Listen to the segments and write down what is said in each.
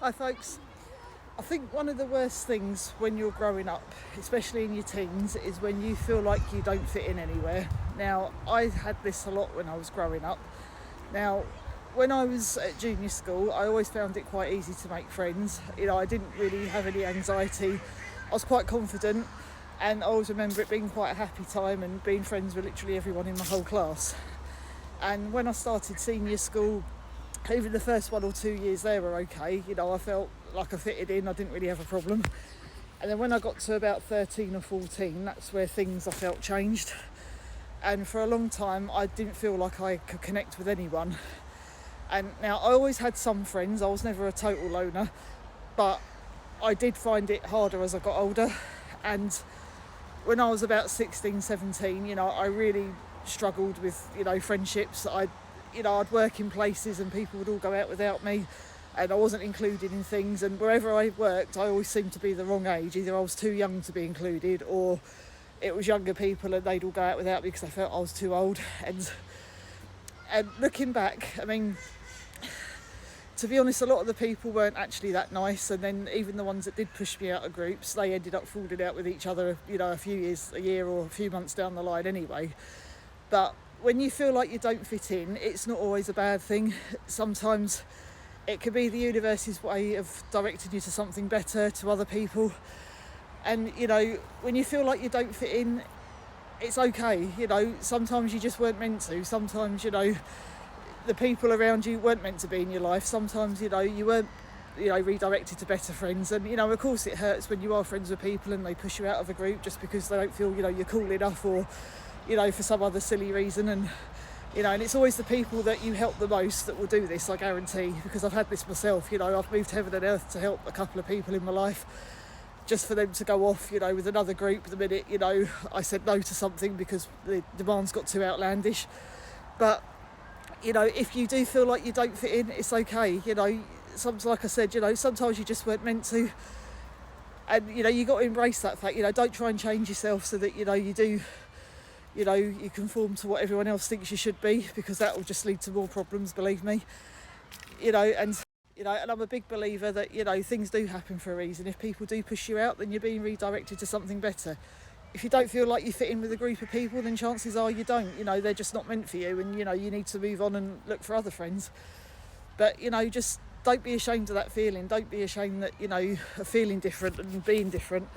Hi folks. I think one of the worst things when you're growing up, especially in your teens, is when you feel like you don't fit in anywhere. Now, I had this a lot when I was growing up. Now, when I was at junior school, I always found it quite easy to make friends. I didn't really have any anxiety. I was quite confident, and I always remember it being quite a happy time and being friends with literally everyone in my whole class. And when I started senior school, even the first 1 or 2 years there were okay. I felt like I fitted in, I didn't really have a problem. And then when I got to about 13 or 14, that's where things I felt changed. And for a long time, I didn't feel like I could connect with anyone. And now I always had some friends, I was never a total loner, but I did find it harder as I got older. And when I was about 16, 17, I really struggled with, friendships. I'd work in places and people would all go out without me, and I wasn't included in things. And wherever I worked, I always seemed to be the wrong age. Either I was too young to be included, or it was younger people and they'd all go out without me because they felt I was too old. And looking back, I mean, to be honest, a lot of the people weren't actually that nice. And then even the ones that did push me out of groups, they ended up falling out with each other, a year or a few months down the line anyway. But when you feel like you don't fit in, it's not always a bad thing. Sometimes it could be the universe's way of directing you to something better, to other people. And, when you feel like you don't fit in, it's okay. Sometimes you just weren't meant to. Sometimes, the people around you weren't meant to be in your life. Sometimes, you weren't, redirected to better friends. And, of course it hurts when you are friends with people and they push you out of a group just because they don't feel, you're cool enough, or for some other silly reason. And and it's always the people that you help the most that will do this, I guarantee, because I've had this myself. I've moved heaven and earth to help a couple of people in my life, just for them to go off, with another group the minute, I said no to something because the demands got too outlandish. But if you do feel like you don't fit in, it's okay. Sometimes, like I said, sometimes you just weren't meant to. And you got to embrace that fact. Don't try and change yourself so that you do, you conform to what everyone else thinks you should be, because that will just lead to more problems, believe me. And I'm a big believer that, things do happen for a reason. If people do push you out, then you're being redirected to something better. If you don't feel like you fit in with a group of people, then chances are you don't. They're just not meant for you, and, you need to move on and look for other friends. But, just don't be ashamed of that feeling. Don't be ashamed that, of feeling different and being different.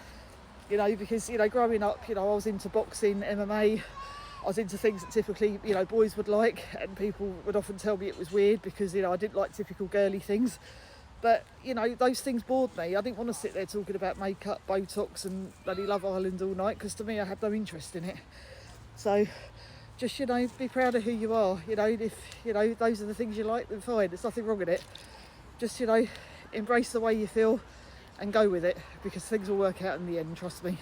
Because, growing up, I was into boxing, MMA, I was into things that typically, boys would like, and people would often tell me it was weird because, I didn't like typical girly things. But, those things bored me. I didn't want to sit there talking about makeup, Botox and bloody Love Island all night, because to me I had no interest in it. So just, be proud of who you are. If, those are the things you like, then fine, there's nothing wrong with it. Just, embrace the way you feel and go with it, because things will work out in the end, trust me.